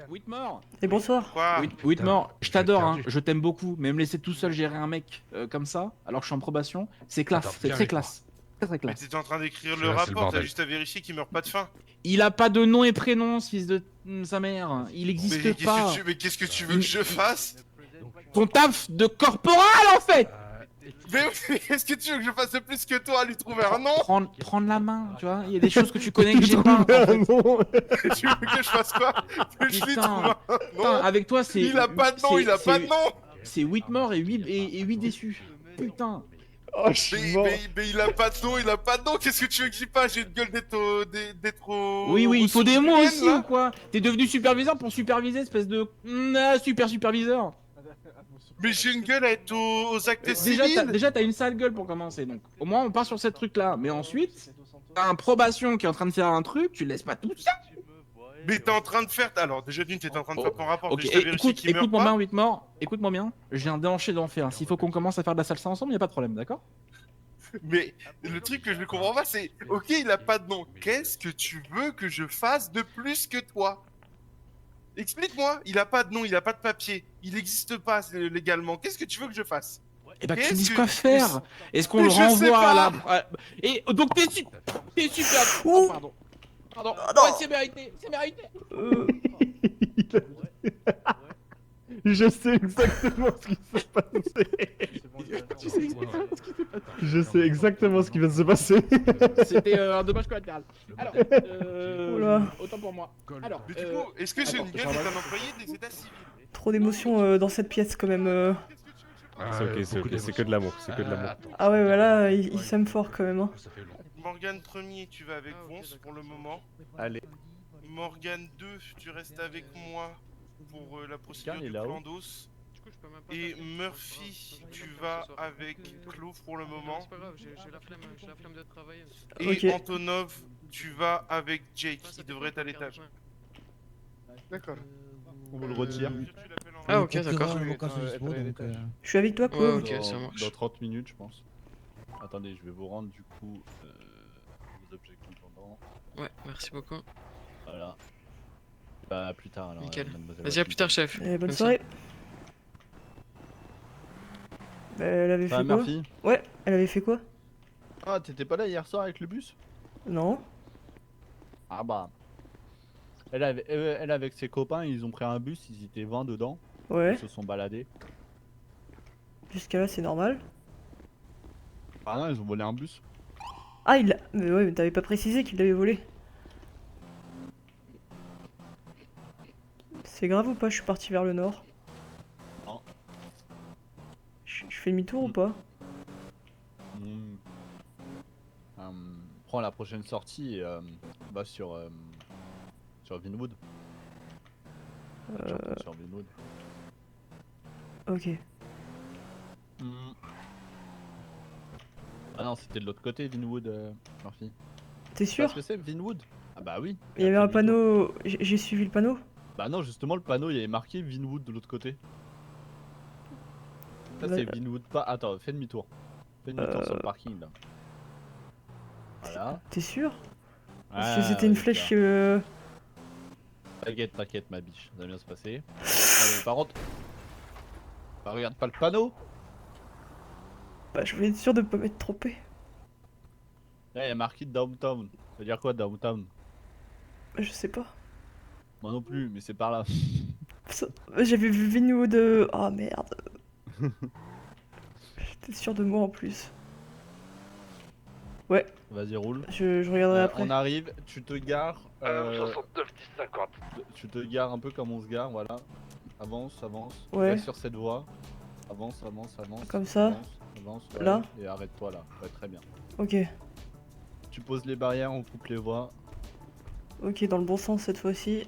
Whitmore. Et bonsoir. Quoi? Whitmore, je t'adore, hein. perdu. Je t'aime beaucoup, mais me laisser tout seul gérer un mec comme ça, alors que je suis en probation, c'est classe, Attends, c'est viens très avec moi. classe. Très Mais classe. t'étais en train d'écrire Parce le que là, c'est le rapport, t'as bordel. juste à vérifier qu'il meurt pas de faim. Il a pas de nom et prénom, ce fils de sa mère. Il Mais existe qu'est-ce pas. que tu, mais qu'est-ce que tu veux que je fasse? Ton taf de corporal, en fait. Mais qu'est-ce que tu veux que je fasse de plus que toi à lui trouver un nom? Prendre la main, tu vois. Il y a des choses que tu connais que j'ai pas. En fait. Tu veux que je fasse quoi? Que je lui Putain. trouve un Putain, nom? avec toi, c'est. Il a pas de nom, c'est- il a pas de nom! C'est 8 morts et 8 déçus. Putain. Oh, je suis mort. Mais il a pas de nom, il a pas de nom, qu'est-ce que tu veux que j'y fasse? J'ai une gueule d'être au... Oui, il faut des mots sous-humaine, aussi là. ou quoi? T'es devenu superviseur pour superviser, espèce de super superviseur. Mais j'ai une gueule à être aux actes Déjà, civils. t'as une sale gueule pour commencer, donc au moins on part sur cette truc là. Mais ensuite, t'as un probation qui est en train de faire un truc, tu laisses pas tout ça. Mais t'es en train de faire... Alors, déjà d'une, t'es en train de faire ton rapport, Ok, mais je t'ai vérifié qu'il meurt écoute-moi pas. bien, Whitmore, écoute-moi bien. Je viens d'encher d'enfer. S'il faut qu'on commence à faire de la salsa ensemble, y a pas de problème, d'accord? Mais le truc que je ne comprends pas, c'est... Ok, il a pas de nom, qu'est-ce que tu veux que je fasse de plus que toi? Explique-moi, il a pas de nom, il a pas de papier, il n'existe pas légalement, qu'est-ce que tu veux que je fasse? Eh bah, que tu Qu'est-ce me dises que- quoi faire. Est-ce qu'on Mais le je sais renvoie à pas. la. Et donc t'es super. Ouh. Oh, pardon. Pardon. non. Ouais, c'est mérité. C'est mérité. Je sais exactement ce qui s'est passé. Tu sais exactement ce qui s'est passé. Je sais exactement ce qui va se passer. C'était un dommage collatéral. Alors, Oula. autant pour moi. Alors, Mais du coup, est-ce que j'ai attends, une gueule est un employé des états civils? Trop d'émotions dans cette pièce quand même. C'est ok, c'est ok, c'est que de l'amour, c'est que de l'amour. Ah ouais, voilà, il s'aime fort quand même. Hein. Ça fait long. Morgane 1er, tu vas avec Vonce pour le moment. Allez. Morgane 2, tu restes avec moi pour la procédure il est de là-haut. Clandos. Et Murphy, tu vas avec Clove pour le moment. C'est pas grave, j'ai la flemme de travailler. Et Ok. Antonov, tu vas avec Jake, qui devrait être à l'étage. D'accord. On vous le retire. Ah ok, d'accord. Je suis avec toi, Ouais, Claude. ok, ça marche. Dans 30 minutes, je pense. Attendez, je vais vous rendre du coup vos objets contendants. Ouais, merci beaucoup. Voilà. Bah, à plus tard alors. Nickel. mademoiselle Vas-y, à plus tard, chef. Bonne Merci. soirée. Elle avait Ça fait va, quoi? Murphy? Ouais, elle avait fait quoi? Ah, t'étais pas là hier soir avec le bus? Non. Ah bah. Elle avec ses copains, ils ont pris un bus, ils étaient 20 dedans. Ouais, Ils se sont baladés. jusqu'à là c'est normal. Ah non, ils ont volé un bus. Ah, il l'a. Mais ouais, mais t'avais pas précisé qu'il l'avait volé. C'est grave ou pas? Je suis parti vers le nord. Non. Je fais demi-tour ou pas? Hmm. Prends la prochaine sortie et va sur Vinwood. Sur Vinwood. Ok. Hmm. Ah non, c'était de l'autre côté, Vinwood, Murphy. T'es Tu vois sûr? ce que c'est, Vinwood? Ah bah oui. Il y avait un Après Vinwood. panneau. J'ai suivi le panneau? Bah non, justement, le panneau, il y avait marqué Vinwood de l'autre côté. Ça, c'est Vinwood pas... Attends, fais demi-tour. Fais demi-tour sur le parking, là. Voilà. T'es sûr? Parce Ah, que c'était une ouais, flèche. T'inquiète, ma biche, ça va bien se passer. Allez, par contre... Bah regarde pas le panneau. Bah, je voulais être sûr de pas m'être trompé. Là, il y a marqué Downtown. Ça veut dire quoi, Downtown? Je sais pas. Moi non plus, mais c'est par là. J'avais vu Vinwood. Oh merde. J'étais sûr de moi en plus. Ouais, Vas-y, roule. je regarderai après. On arrive, tu te gares. 69 10 50. Tu te gares un peu comme on se gare, voilà. Avance. Ouais. Reste sur cette voie. Avance. Comme ça. Avance, Là. et arrête-toi là. Ouais, très bien. Ok. Tu poses les barrières, on coupe les voies. Ok, dans le bon sens cette fois-ci.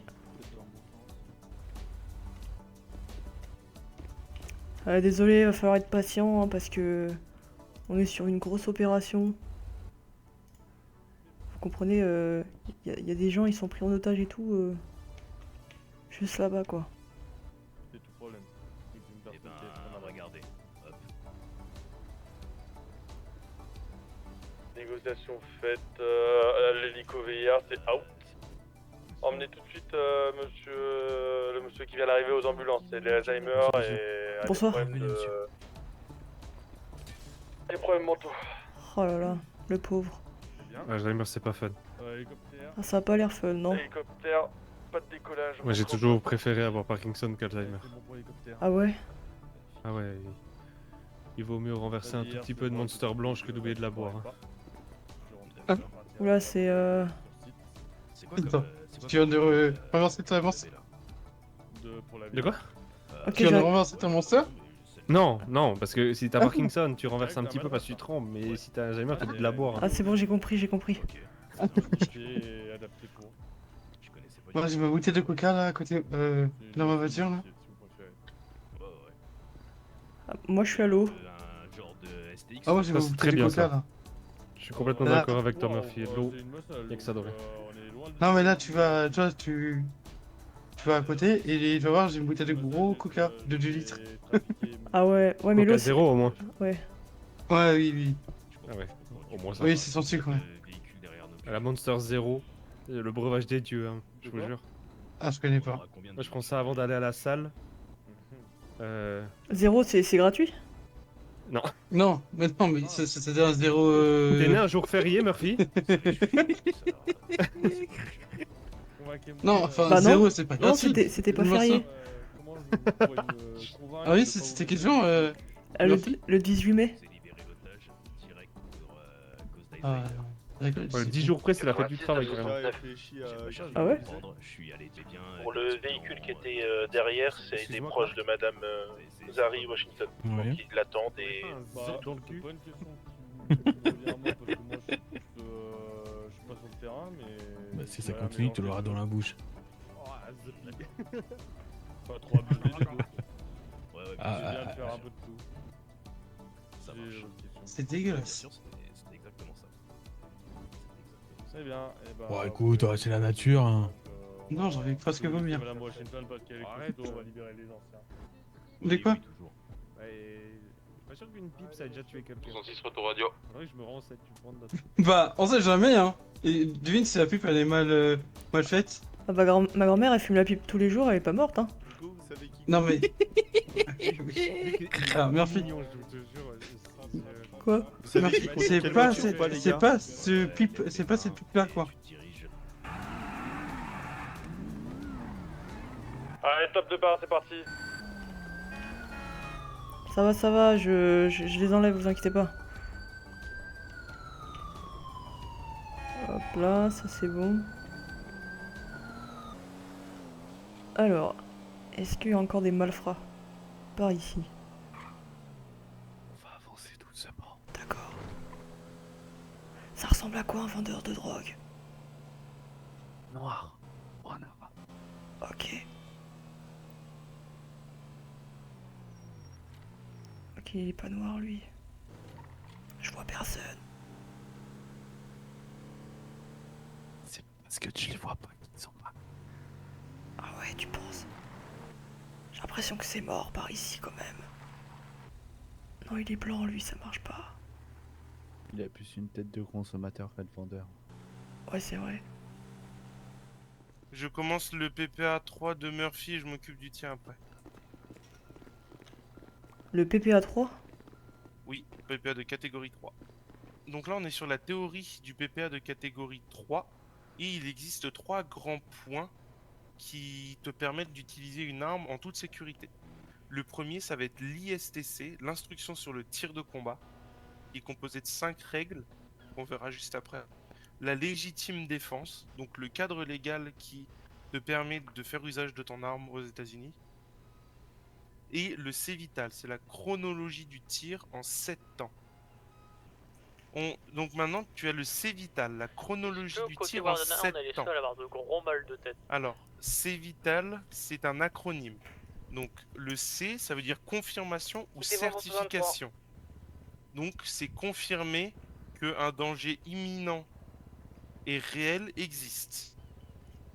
Désolé, va falloir être patient hein, parce que on est sur une grosse opération. Vous comprenez, y a des gens, ils sont pris en otage et tout. Juste là-bas quoi. C'est tout problème. Regardez. Négociation faite à l'hélico VIR, c'est out. Emmenez tout de suite le monsieur qui vient d'arriver aux ambulances. C'est les Alzheimer et... Bonsoir. Des problèmes mentaux. Oh là là, le pauvre. Alzheimer, c'est pas fun. Hélicoptère. Ah, ça a pas l'air fun, non? Hélicoptère, pas de décollage. Moi, j'ai toujours préféré avoir Parkinson qu'Alzheimer. C'est bon pour l'hélicoptère. Ah ouais? Ah ouais. Il vaut mieux renverser un tout petit peu de Monster blanche que d'oublier de la boire. Hein. Oula, c'est Attends, tu viens de renverser ta monster? De quoi? Ok, Tu viens de j'arrive. renverser ta monster? Non, non, parce que si t'as Ah. Parkinson, tu renverses un petit peu parce que tu trembles, mais si t'as Alzheimer, t'as de la boire. Hein. Ah, c'est bon, j'ai compris, j'ai compris. Moi j'ai ma bouteille de coca là à côté, dans ma voiture là. Ah, moi, je suis à l'eau. Ah ouais j'ai ma Ça, c'est bouteille très de bien, coca ça. là. Je suis complètement Là. d'accord avec toi, Murphy. L'eau, y'a que ça devrait. Non mais là tu vas, toi tu vas à côté et tu vas voir j'ai une bouteille de gros coca de 2 litres. Ah ouais, ouais, mais Coca l'eau, c'est... zéro au moins. Ouais. Ouais oui oui. Ah ouais, au moins ça. Oui c'est son sucre ouais. À la Monster Zero, le breuvage des dieux, hein, je vous jure. Ah je connais pas. Moi, je prends ça avant d'aller à la salle. Zéro, c'est gratuit? Non mais c'était un zéro T'es né un jour férié, Murphy? Non enfin Bah non. zéro c'est pas Non, gratuit. c'était pas Il me férié. Ah oui c'était question Ah, Murphy le 18 mai. Ah d'accord. Ouais, 10 jours près, c'est la fête du travail, quand même. Ah ouais? Pour le véhicule qui était derrière, c'est des Excuse-moi, proches de madame Zari Washington. Ouais. Donc ils l'attendent et... Dans le cul. Bah, si ça continue, tu l'auras dans la bouche. Pas trop abusé du coup. Ah, C'est bien ah, de faire un peu de tout. C'est dégueulasse. C'est bien. Et bah, Bon, écoute, c'est la nature. Hein. Non, j'en vais presque vomir. Madame Washington, parce qu'elle est costaud, on va libérer les anciens. De quoi? Pas sûr qu'une pipe, ça a déjà tué quelqu'un. 66 retour radio. Ouais, je me renseigne, tu prends de note. Bah on sait jamais hein. Et devine si la pipe elle est mal faite. Ah bah, ma grand-mère, elle fume la pipe tous les jours, elle est pas morte, hein. Non mais. Alors Murphy. Quoi? Murphy, c'est pas ce pipe, c'est pas cette pipe là quoi. Allez, top de part, c'est parti. Ça va, je les enlève, vous inquiétez pas. Hop là, ça c'est bon. Alors, est-ce qu'il y a encore des malfrats par ici? On va avancer doucement. D'accord. Ça ressemble à quoi un vendeur de drogue? Noir. Voilà. Ok. Ok, il est pas noir lui. Je vois personne. C'est parce que tu les vois pas qu'ils sont là. Ah ouais, tu penses? J'ai l'impression que c'est mort par ici quand même. Non, il est blanc lui, ça marche pas. Il a plus une tête de consommateur qu'un vendeur. Ouais, c'est vrai. Je commence le PPA 3 de Murphy et je m'occupe du tien après. Le PPA 3? Oui, PPA de catégorie 3. Donc là, on est sur la théorie du PPA de catégorie 3. Et il existe 3 grands points qui te permettent d'utiliser une arme en toute sécurité. Le premier, ça va être l'ISTC, l'instruction sur le tir de combat, qui est composée de 5 règles, qu'on verra juste après. La légitime défense, donc le cadre légal qui te permet de faire usage de ton arme aux États-Unis. Et le C-Vital, c'est la chronologie du tir en 7 temps. Donc maintenant, tu as le C-Vital, la chronologie du tir en 7 temps. Alors, C-Vital, c'est un acronyme. Donc, le C, ça veut dire confirmation ou certification. Donc, c'est confirmer qu'un danger imminent et réel existe.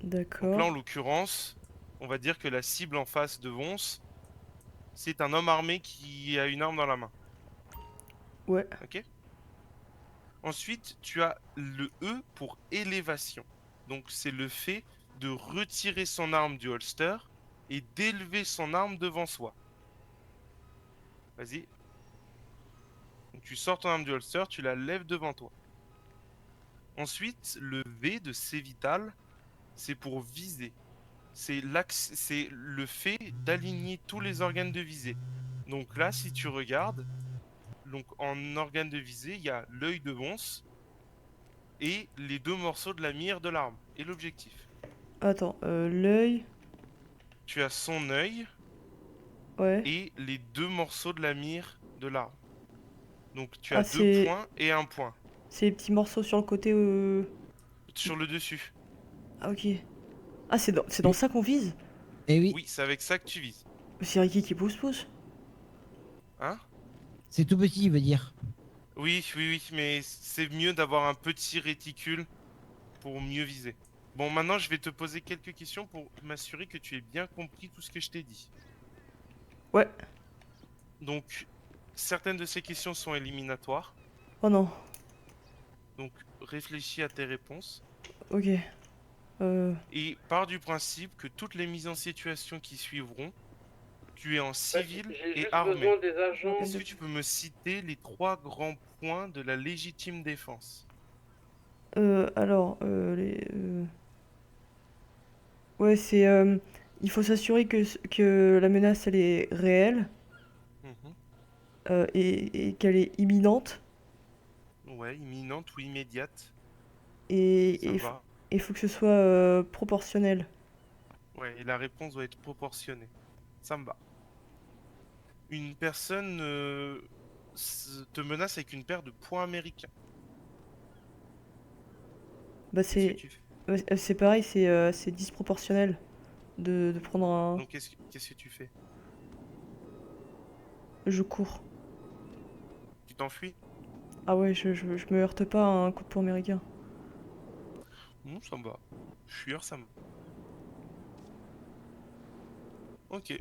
Donc là, D'accord. en l'occurrence, on va dire que la cible en face de Vons, c'est un homme armé qui a une arme dans la main. Ouais. Ok. Ensuite, tu as le E pour élévation. Donc, c'est le fait de retirer son arme du holster et d'élever son arme devant soi. Vas-y. Donc tu sors ton arme du holster, tu la lèves devant toi. Ensuite, le V de C vital, c'est pour viser. C'est le fait d'aligner tous les organes de visée. Donc là, si tu regardes, donc en organe de visée, il y a l'œil de bonce et les deux morceaux de la mire de l'arme et l'objectif. Attends, l'œil. Tu as son œil Ouais. et les deux morceaux de la mire de l'arme. Donc tu Ah, as deux points et un point C'est les petits morceaux sur le côté. sur le dessus. Ah, ok. Ah, c'est dans ça qu'on vise? Eh oui, Oui, c'est avec ça que tu vises. C'est Ricky qui pousse. Hein? c'est tout petit, il veut dire. Oui, oui, oui, mais c'est mieux d'avoir un petit réticule pour mieux viser. Bon, maintenant, je vais te poser quelques questions pour m'assurer que tu aies bien compris tout ce que je t'ai dit. Ouais. Donc, certaines de ces questions sont éliminatoires. Oh non. Donc, réfléchis à tes réponses. Ok. Et pars du principe que toutes les mises en situation qui suivront, tu es en civil et armé. des agents. Est-ce que tu peux me citer les 3 grands points de la légitime défense? Alors, ouais, c'est. Il faut s'assurer que la menace, elle est réelle Mhm. et qu'elle est imminente. Ouais, imminente ou immédiate. Et Ça va. il faut que ce soit proportionnel. Ouais, et la réponse doit être proportionnée. Ça me va. Une personne te menace avec une paire de poings américains. Bah, Qu'est-ce que tu fais? c'est pareil, c'est disproportionnel de prendre un. Donc qu'est-ce que tu fais? Je cours. Tu t'enfuis? Ah ouais, je me heurte pas à un coup de poing américain. Non, ça me va. Fuir, ça me va. Ok.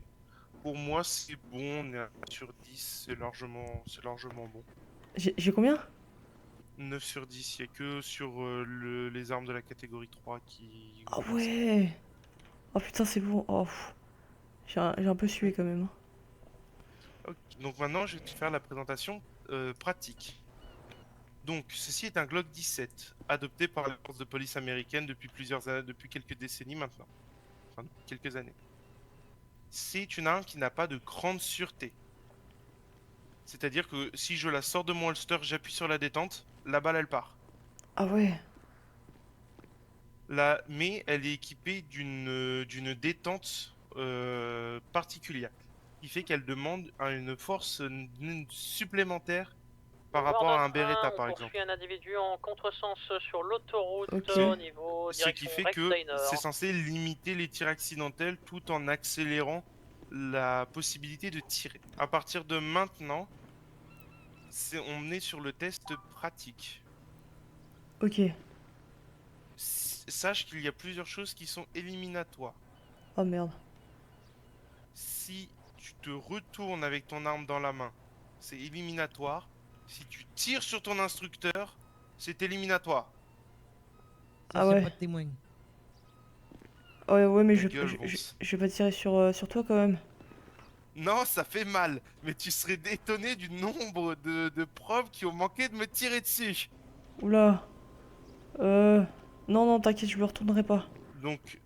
Pour moi, c'est bon, on est à 9 sur 10, c'est largement bon. J'ai combien? 9 sur 10, il n'y a que sur les armes de la catégorie 3 qui... Ah ouais! Oh putain, c'est bon. Oh, pff. J'ai un peu sué quand même. Ok, donc maintenant, je vais te faire la présentation pratique. Donc, ceci est un Glock 17, adopté par les forces de police américaines depuis depuis quelques décennies maintenant. Enfin, quelques années. C'est une arme qui n'a pas de grande sûreté. C'est-à-dire que si je la sors de mon holster, j'appuie sur la détente, la balle elle part. Ah ouais. Mais elle est équipée d'une détente particulière, qui fait qu'elle demande une force supplémentaire par rapport à un Beretta par exemple. Un individu en contresens sur l'autoroute Ok. au niveau Ce qui fait que c'est censé limiter les tirs accidentels tout en accélérant la possibilité de tirer. À partir de maintenant, on est sur le test pratique. Ok. Sache qu'il y a plusieurs choses qui sont éliminatoires. Oh merde. Si tu te retournes avec ton arme dans la main, c'est éliminatoire. Si tu tires sur ton instructeur, c'est éliminatoire. Ah ouais. Pas de témoin. Ouais, mais Ta gueule, Gonz. je vais pas tirer sur toi quand même. Non, ça fait mal, mais tu serais étonné du nombre de preuves qui ont manqué de me tirer dessus. Oula. Non, t'inquiète, je me retournerai pas. Donc,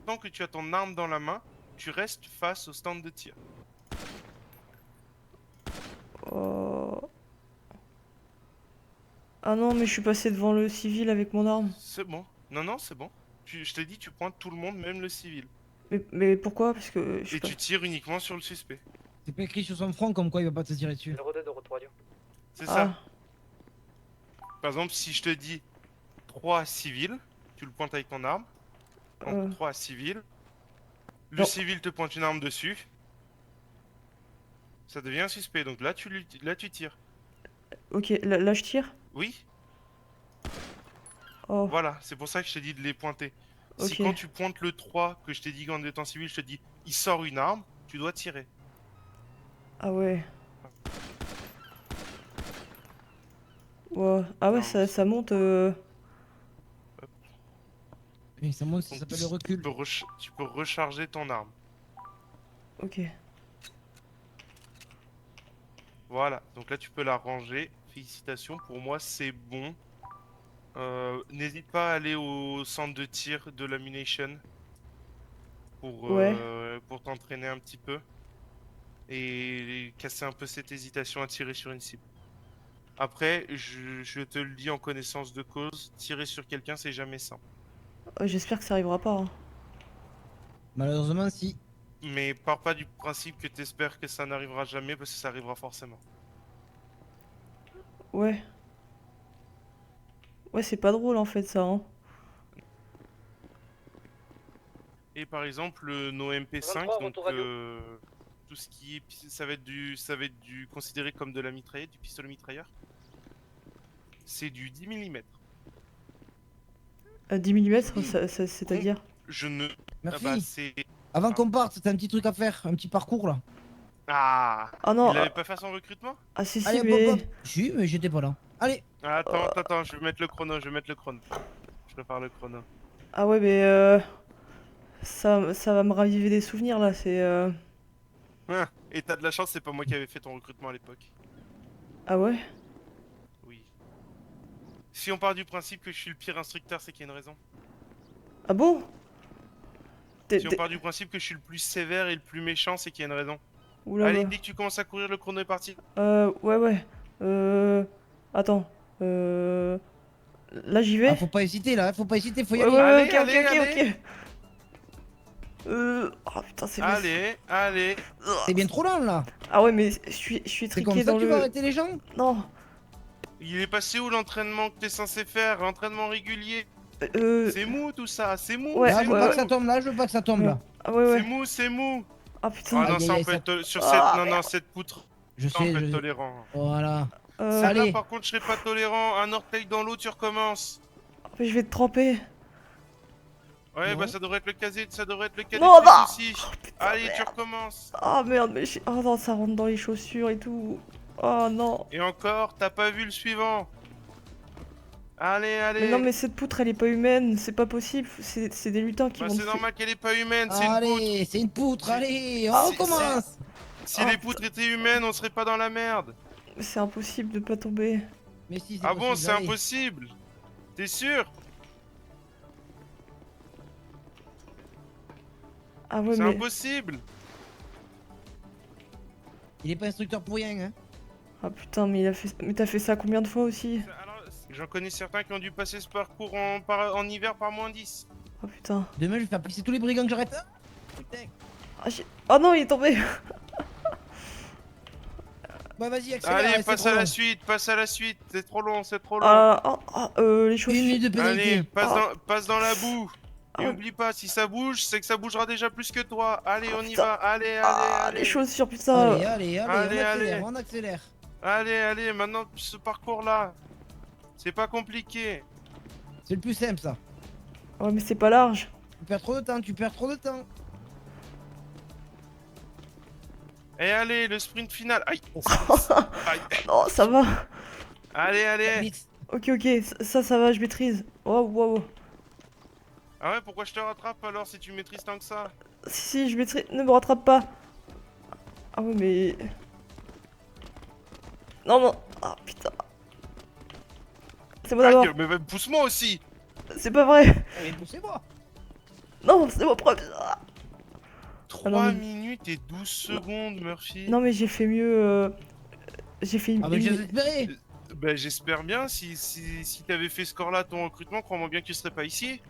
tant que tu as ton arme dans la main, tu restes face au stand de tir. Oh. Ah non, mais je suis passé devant le civil avec mon arme. C'est bon. Non, c'est bon. Je t'ai dit, tu pointes tout le monde, même le civil. Mais pourquoi? Parce que je sais Et pas. tu tires uniquement sur le suspect. C'est pas écrit sur son front comme quoi il va pas te tirer dessus. C'est ça. Ah. Par exemple, si je te dis 3 civils, tu le pointes avec ton arme. Donc 3 civils. Le Non. civil te pointe une arme dessus. Ça devient un suspect. Donc là, tu tires. Ok, là je tire. Oui, Oh. voilà. C'est pour ça que je t'ai dit de les pointer. Si Ok. quand tu pointes le 3, que je t'ai dit qu'en étant civil, je te dis il sort une arme, tu dois tirer. Ah ouais. Ouais. Ah ouais, Non, ça monte. Et ça montre, ça Donc, s'appelle le recul. tu peux recharger ton arme. Ok. Voilà, donc là tu peux la ranger. Félicitations, pour moi c'est bon. N'hésite pas à aller au centre de tir de l'ammunition pour t'entraîner un petit peu et casser un peu cette hésitation à tirer sur une cible. Après, je te le dis en connaissance de cause, tirer sur quelqu'un c'est jamais simple. J'espère que ça arrivera pas. Hein. Malheureusement, si. Mais pars pas du principe que t'espères que ça n'arrivera jamais parce que ça arrivera forcément. Ouais. Ouais, c'est pas drôle en fait ça. Hein. Et par exemple, nos MP5, 23, donc retour radio. tout ce qui est, ça va être du considéré comme de la mitraillette, du pistolet mitrailleur. C'est du 10 mm. 10 mm, c'est-à-dire Je ne. Merci. Ah bah c'est. Avant qu'on parte, t'as un petit truc à faire, un petit parcours là. Ah. Ah non. Il avait pas fait son recrutement? Ah si, Allez, mais... hop, hop. Si, mais j'étais pas là. Allez. Attends, je vais mettre le chrono, Je prépare le chrono. Ah ouais, mais ça va me raviver des souvenirs là, c'est... Ah, et t'as de la chance, c'est pas moi qui avais fait ton recrutement à l'époque. Ah ouais? Oui. Si on part du principe que je suis le pire instructeur, c'est qu'il y a une raison. Ah bon? Si on part du principe que je suis le plus sévère et le plus méchant, c'est qu'il y a une raison. Oula, Allez, bah. dès que tu commences à courir, le chrono est parti. Ouais. Attends. Là j'y vais? Ah, faut pas hésiter là, faut pas hésiter, faut y Ouais, aller. ok. Oh putain, c'est vrai. Allez. C'est bien trop lent là. Ah ouais, mais je suis C'est comme triqué ça dans que tu le... vas arrêter les gens? Non. Il est passé où l'entraînement que t'es censé faire? L'entraînement régulier? C'est mou tout ça, c'est mou. Ouais, Là, je veux pas que ça tombe là, je veux pas que ça tombe là. Ah ouais. C'est mou. Ah putain. Ah non, Aïe, ça aïe, on peut ça- être sur Ah, cette... Non, merde. cette poutre, Je ça, on sais, peut être je... tolérant. Voilà. Celle-là, Allez. par contre, je serais pas tolérant. Un orteil dans l'eau, tu recommences. Mais je vais te tremper. Ouais, Non. bah ça devrait être le casier, Non, de non. soucis. Putain, Allez, tu merde. recommences. Ah merde, mais oh non, ça rentre dans les chaussures et tout. Oh non. Et encore, t'as pas vu le suivant. Allez. Mais non, mais cette poutre elle est pas humaine, c'est pas possible. C'est des lutins qui Bah vont c'est te normal qu'elle est pas humaine, c'est une poutre. Allez, c'est une poutre, allez, Ah, on commence. Si les poutres étaient humaines, on serait pas dans la merde. C'est impossible de pas tomber. Mais si, Ah bon, possible, c'est allez. impossible. T'es sûr? Ah ouais, C'est mais... impossible. Il est pas instructeur pour rien, hein. Ah putain, mais mais t'as fait ça combien de fois aussi? Alors, j'en connais certains qui ont dû passer ce parcours en hiver par -10. Oh putain. Demain, je vais faire pisser tous les brigands que j'arrête. Ah, putain. Oh non, il est tombé. Bah vas-y, accélère. Allez, c'est passe trop à long. la suite, c'est trop long, Les Une chaussures. minute de pénalité. Allez, passe dans la boue. Et Ah. oublie pas, si ça bouge, c'est que ça bougera déjà plus que toi. Allez, on y putain. va. Allez. Les chaussures, putain. Allez, on accélère. Allez, maintenant ce parcours-là. C'est pas compliqué. C'est le plus simple, ça. Ouais, mais c'est pas large. Tu perds trop de temps. Et allez, le sprint final. Aïe. Aïe. Non, ça va. Allez. Vite. Ok, ça va, je maîtrise. Oh, wow. Ah ouais, pourquoi je te rattrape alors si tu maîtrises tant que ça? Si, je maîtrise. Ne me rattrape pas. Ah ouais, mais... Non. Ah putain. C'est moi d'abord. Aïe, mais pousse-moi aussi. C'est pas vrai. Allez, poussez-moi. Non, c'est moi premier. Ah. 3 non, mais- minutes et 12 secondes, Murphy. Non, mais j'ai fait mieux. J'ai fait Ah bah j'ai espéré. Bah j'espère bien, si t'avais fait ce score là à ton recrutement, crois-moi bien que tu serais pas ici.